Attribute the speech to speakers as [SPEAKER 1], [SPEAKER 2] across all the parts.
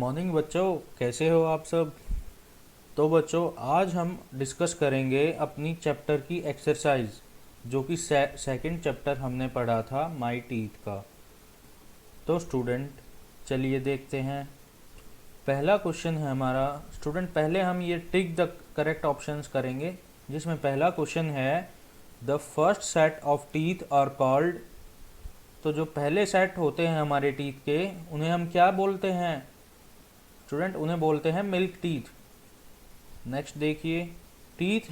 [SPEAKER 1] Morning बच्चों, कैसे हो आप सब। तो बच्चों, आज हम डिस्कस करेंगे अपनी चैप्टर की एक्सरसाइज, जो कि सेकंड चैप्टर हमने पढ़ा था माय टीथ का। तो स्टूडेंट, चलिए देखते हैं। पहला क्वेश्चन है हमारा। स्टूडेंट, पहले हम ये टिक द करेक्ट ऑप्शंस करेंगे, जिसमें पहला क्वेश्चन है the first set of teeth are called. तो जो पहले सेट होते हैं हमारे टीथ के, उन्हें हम क्या बोलते हैं स्टूडेंट? उन्हें बोलते हैं मिल्क टीथ। नेक्स्ट देखिए, teeth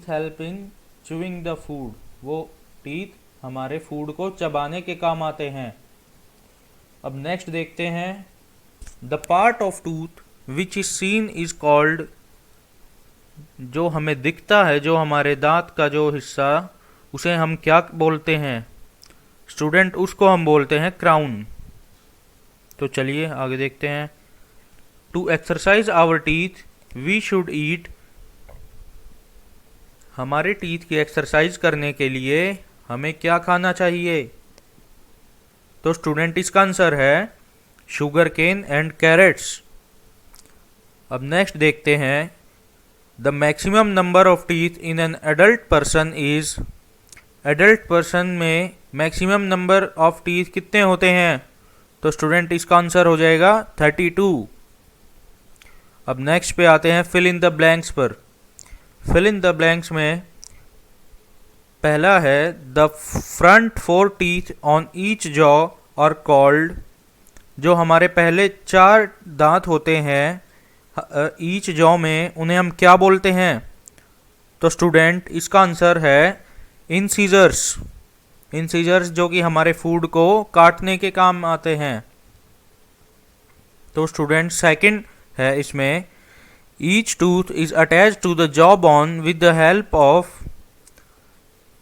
[SPEAKER 1] help in chewing the food. वो टीथ हमारे फूड को चबाने के काम आते हैं। अब नेक्स्ट देखते हैं, the part of tooth which is seen is called. जो हमें दिखता है, जो हमारे दांत का जो हिस्सा, उसे हम क्या बोलते हैं स्टूडेंट? उसको हम बोलते हैं क्राउन। तो चलिए आगे देखते हैं। To exercise our teeth we should eat. हमारे टीथ की एक्सरसाइज करने के लिए हमें क्या खाना चाहिए? तो स्टूडेंट, इसका आंसर है शुगर केन एंड कैरेट्स। अब नेक्स्ट देखते हैं, the maximum number of teeth in an adult person is. Adult person में मैक्सिमम नंबर ऑफ टीथ कितने होते हैं? तो स्टूडेंट, इसका आंसर हो जाएगा 32। अब नेक्स्ट पे आते हैं फिल इन द ब्लैंक्स पर। फिल इन द ब्लैंक्स में पहला है the front 4 teeth on each jaw और कॉल्ड। जो हमारे पहले 4 दांत होते हैं ईच जॉ में, उन्हें हम क्या बोलते हैं? तो स्टूडेंट, इसका आंसर है इंसीजर्स। इंसीजर्स जो कि हमारे फूड को काटने के काम आते हैं। तो स्टूडेंट, सेकंड है इसमें, each tooth is attach to the jaw bone with the help of.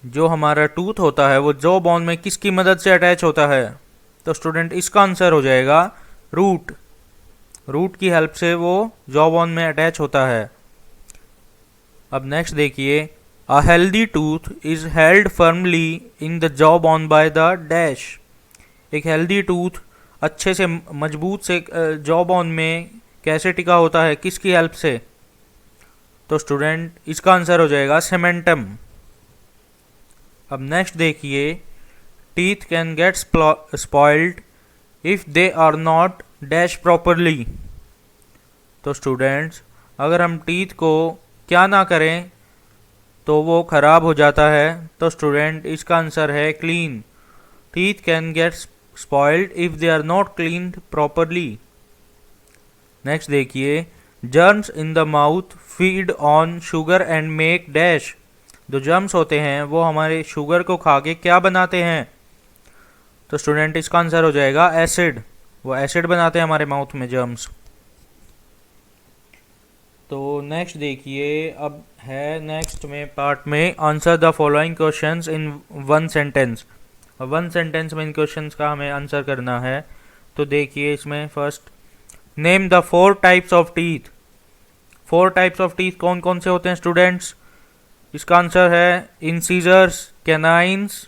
[SPEAKER 1] जो हमारा टूथ होता है वो जॉ बोन में किसकी मदद से अटैच होता है? तो स्टूडेंट, इसका आंसर हो जाएगा रूट। रूट की हेल्प से वो जॉ बोन में अटैच होता है। अब नेक्स्ट देखिए, a healthy tooth is held firmly in the jaw bone by the dash. एक हेल्दी टूथ अच्छे से मजबूत से जॉ बोन में कैसे टिका होता है, किसकी हेल्प से? तो स्टूडेंट, इसका आंसर हो जाएगा सेमेंटम। अब नेक्स्ट देखिए, teeth can get spoiled if they are not dash properly. तो स्टूडेंट्स, अगर हम टीथ को क्या ना करें तो वो खराब हो जाता है। तो स्टूडेंट, इसका आंसर है clean. Teeth can get spoiled if they are not cleaned properly. Next देखिए, germs in the mouth feed on sugar and make dash. जो जर्म्स होते हैं वो हमारे शुगर को खा के क्या बनाते हैं? तो स्टूडेंट, इसका आंसर हो जाएगा एसिड। वो एसिड बनाते हैं हमारे माउथ में जर्म्स। तो नेक्स्ट देखिए, अब है नेक्स्ट में पार्ट में answer the following questions in one sentence. One sentence में इन क्वेश्चंस का हमें आंसर करना है। तो देखिए, इसमें first, name the 4 types of teeth. 4 types of teeth कौन कौन से होते हैं स्टूडेंट्स? इसका आंसर है incisors, canines,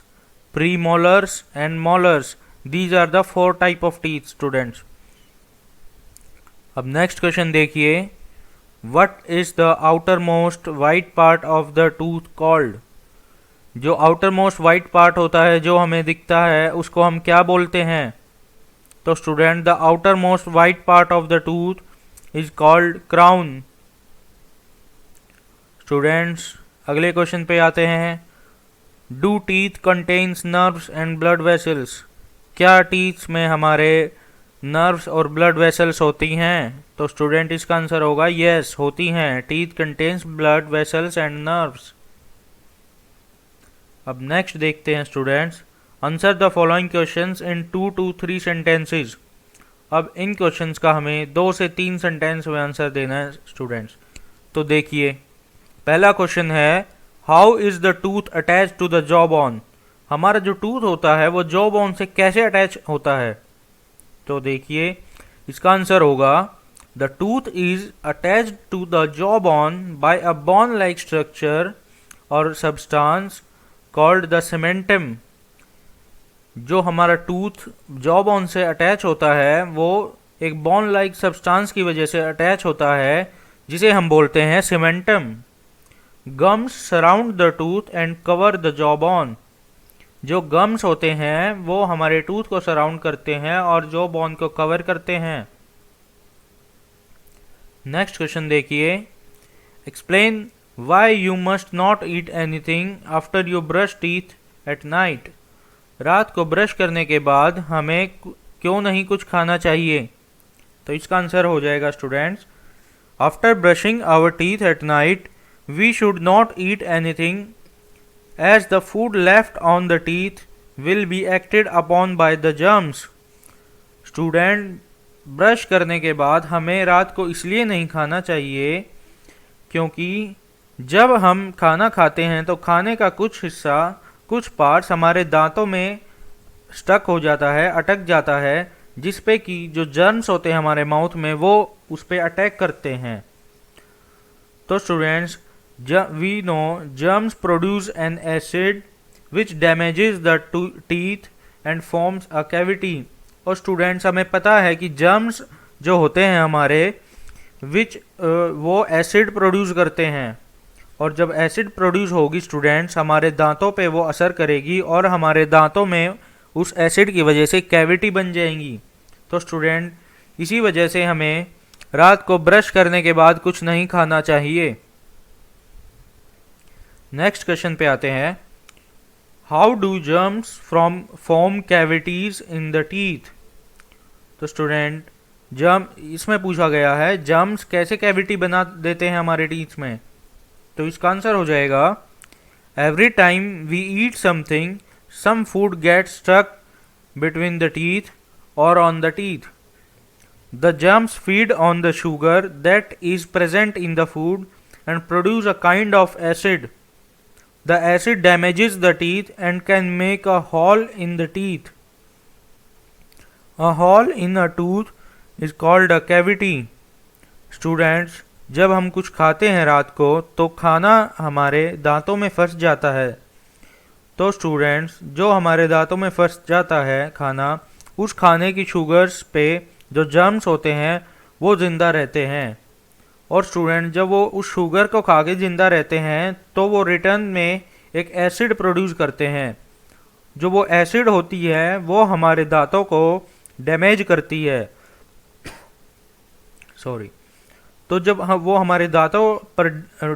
[SPEAKER 1] premolars and molars. These are the 4 type of teeth students. अब नेक्स्ट क्वेश्चन देखिए, what is the outer most white part of the tooth called. जो आउटर मोस्ट वाइट पार्ट होता है, जो हमें दिखता है, उसको हम क्या बोलते हैं? तो student, the outer most white part of the tooth is called crown. Students, अगले क्वेश्चन पे आते हैं, do teeth contains nerves and blood vessels. क्या टीथ में हमारे नर्व्स और ब्लड वेसल्स होती हैं? तो स्टूडेंट, इसका आंसर होगा यस, होती हैं। Teeth contains blood vessels and nerves. अब नेक्स्ट देखते हैं students, answer the following questions in 2 to 3 sentences. अब इन क्वेश्चंस का हमें 2 से 3 सेंटेंस में आंसर देना है स्टूडेंट्स। तो देखिए, पहला क्वेश्चन है, how is the tooth attach to the jaw bone. हमारा जो टूथ होता है वो जॉ बोन से कैसे अटैच होता है? तो देखिए, इसका आंसर होगा the tooth is attached to the jaw bone by a bone like structure और सब्सटेंस कॉल्ड द सेमेंटम। जो हमारा टूथ जॉ बोन से अटैच होता है वो एक बोन लाइक सब्सटेंस की वजह से अटैच होता है जिसे हम बोलते हैं cementum. Gums surround the tooth and cover the jaw bone. जो गम्स होते हैं वो हमारे टूथ को सराउंड करते हैं और जॉ बोन को कवर करते हैं। नेक्स्ट क्वेश्चन देखिए, explain why you must not eat anything after you brush teeth at night. रात को ब्रश करने के बाद हमें क्यों नहीं कुछ खाना चाहिए? तो इसका आंसर हो जाएगा students, after brushing our teeth at night we should not eat anything as the food left on the teeth will be acted upon by the germs. Student, brush करने के बाद हमें रात को इसलिए नहीं खाना चाहिए क्योंकि जब हम खाना खाते हैं तो खाने का कुछ हिस्सा, कुछ पार्ट्स हमारे दांतों में स्टक हो जाता है, अटक जाता है, जिस पे कि जो जर्म्स होते हैं हमारे माउथ में वो उस पे अटैक करते हैं। तो students, we know germs produce an acid which damages the teeth and forms a cavity. और स्टूडेंट्स, हमें पता है कि जर्म्स जो होते हैं हमारे विच वो एसिड प्रोड्यूस करते हैं, और जब एसिड प्रोड्यूस होगी स्टूडेंट्स हमारे दांतों पे वो असर करेगी और हमारे दांतों में उस एसिड की वजह से कैविटी बन जाएंगी। तो स्टूडेंट, इसी वजह से हमें रात को ब्रश करने के बाद कुछ नहीं खाना चाहिए। नेक्स्ट क्वेश्चन पे आते हैं, how do germs from form cavities in the teeth. तो स्टूडेंट, इसमें पूछा गया है जर्म्स कैसे कैविटी बना देते हैं हमारे टीथ में। तो इसका आंसर हो जाएगा, every time we eat something some food get stuck between the teeth और on the teeth. The germs feed on the sugar that is present in the food and produce a kind of acid. The acid damages the teeth and can make a hole in the teeth. A hole in a tooth is called a cavity. Students, जब हम कुछ खाते हैं रात को तो खाना हमारे दांतों में फंस जाता है। तो स्टूडेंट्स, जो हमारे दांतों में फंस जाता है खाना, उस खाने की शुगर्स पे जो जर्म्स होते हैं वो ज़िंदा रहते हैं। और स्टूडेंट, जब वो उस शुगर को खा के ज़िंदा रहते हैं तो वो रिटर्न में एक एसिड प्रोड्यूस करते हैं। जो वो एसिड होती है वो हमारे दांतों को डैमेज करती है। तो जब वो हमारे दांतों पर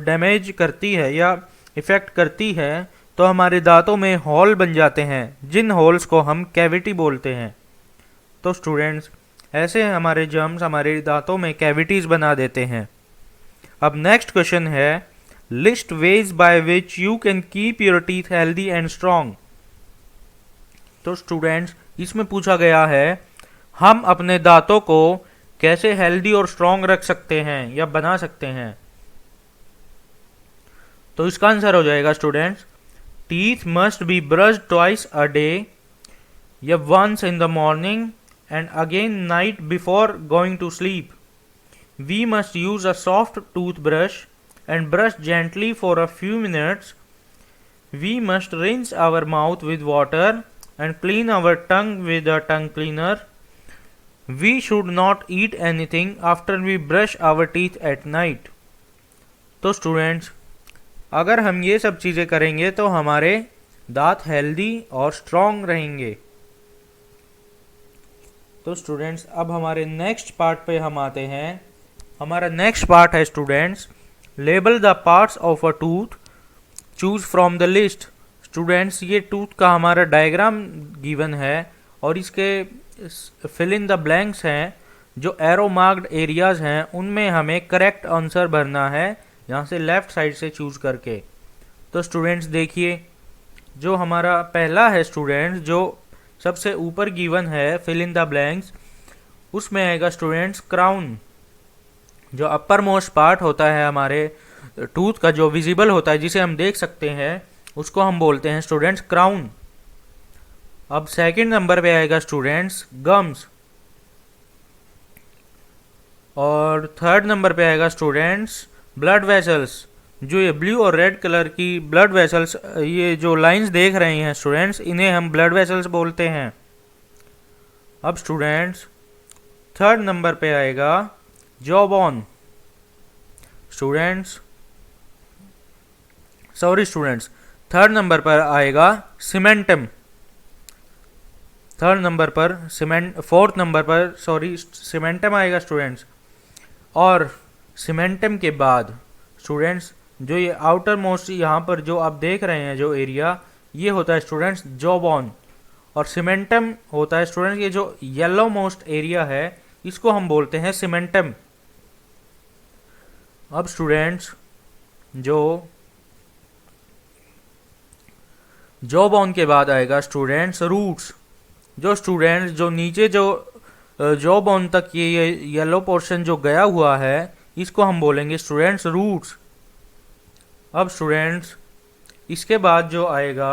[SPEAKER 1] डैमेज करती है या इफ़ेक्ट करती है तो हमारे दांतों में होल बन जाते हैं, जिन होल्स को हम कैविटी बोलते हैं। तो स्टूडेंट्स, ऐसे हमारे जर्म्स हमारे दांतों में कैविटीज़ बना देते हैं। अब नेक्स्ट क्वेश्चन है, list veg by which you can keep your teeth healthy and strong. तो स्टूडेंट्स, इसमें पूछा गया है हम अपने दांतों को कैसे हेल्दी और स्ट्रॉन्ग रख सकते हैं या बना सकते हैं। तो इसका आंसर हो जाएगा students, teeth must be brushed twice a day, या once in the morning and again night before going to sleep. We must use a soft tooth brush and brush gently for a few minutes. We must rinse our mouth with water and clean our tongue with a tongue cleaner. We should not eat anything after we brush our teeth at night. तो students, अगर हम ये सब चीज़ें करेंगे तो हमारे दांत हेल्दी और स्ट्रॉन्ग रहेंगे। तो स्टूडेंट्स, अब हमारे नेक्स्ट पार्ट पे हम आते हैं। हमारा नेक्स्ट पार्ट है students, label the parts of a tooth, choose from the list. Students, ये टूथ का हमारा डायग्राम गिवन है और इसके फिल इन द ब्लैंक्स हैं, जो एरो मार्क्ड एरियाज हैं उनमें हमें करेक्ट आंसर भरना है, यहाँ से लेफ्ट साइड से चूज करके। तो स्टूडेंट्स देखिए, जो हमारा पहला है स्टूडेंट्स, जो सबसे ऊपर गिवन है फिल इन द ब्लैंक्स, उसमें आएगा स्टूडेंट्स क्राउन। जो अपर मोस्ट पार्ट होता है हमारे टूथ का, जो विजिबल होता है, जिसे हम देख सकते हैं, उसको हम बोलते हैं स्टूडेंट्स क्राउन। अब सेकंड नंबर पे आएगा स्टूडेंट्स गम्स, और थर्ड नंबर पे आएगा स्टूडेंट्स ब्लड वेसल्स। जो ये ब्लू और रेड कलर की ब्लड वेसल्स, ये जो लाइंस देख रहे हैं स्टूडेंट्स, इन्हें हम ब्लड वेसल्स बोलते हैं। अब स्टूडेंट्स थर्ड नंबर पे आएगा jaw bone. Students third number पर आएगा सीमेंटम। फोर्थ नंबर पर सीमेंटम आएगा स्टूडेंट्स। और सीमेंटम के बाद स्टूडेंट्स जो ये आउटर मोस्ट यहाँ पर जो आप देख रहे हैं जो एरिया, ये होता है स्टूडेंट्स जॉ बोन। और सीमेंटम होता है स्टूडेंट्स, ये जो येलो मोस्ट एरिया है इसको हम बोलते हैं सीमेंटम। अब स्टूडेंट्स जो जॉ बोन के बाद आएगा स्टूडेंट्स रूट्स। जो नीचे जो जॉ बोन तक ये येलो पोर्शन जो गया हुआ है इसको हम बोलेंगे स्टूडेंट्स रूट्स। अब स्टूडेंट्स इसके बाद जो आएगा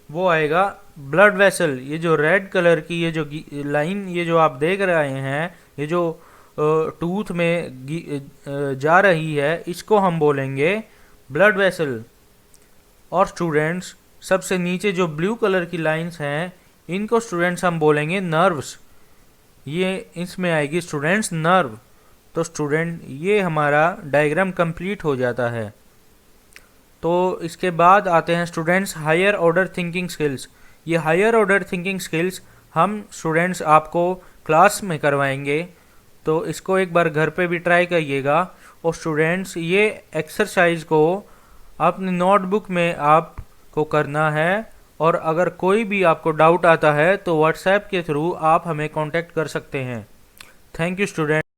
[SPEAKER 1] वो आएगा ब्लड वेसल। ये जो रेड कलर की ये जो लाइन ये जो आप देख रहे हैं, ये जो टूथ में जा रही है, इसको हम बोलेंगे ब्लड वेसल। और स्टूडेंट्स सबसे नीचे जो ब्लू कलर की लाइंस हैं इनको स्टूडेंट्स हम बोलेंगे नर्व्स। ये इसमें आएगी स्टूडेंट्स नर्व। तो स्टूडेंट ये हमारा डायग्राम कंप्लीट हो जाता है। तो इसके बाद आते हैं students higher order thinking skills. ये हायर ऑर्डर थिंकिंग स्किल्स हम स्टूडेंट्स आपको क्लास में करवाएंगे, तो इसको एक बार घर पे भी ट्राई करिएगा। और स्टूडेंट्स ये एक्सरसाइज को अपनी नोटबुक में आपको करना है, और अगर कोई भी आपको डाउट आता है तो व्हाट्सएप के थ्रू आप हमें कांटेक्ट कर सकते हैं। Thank you student.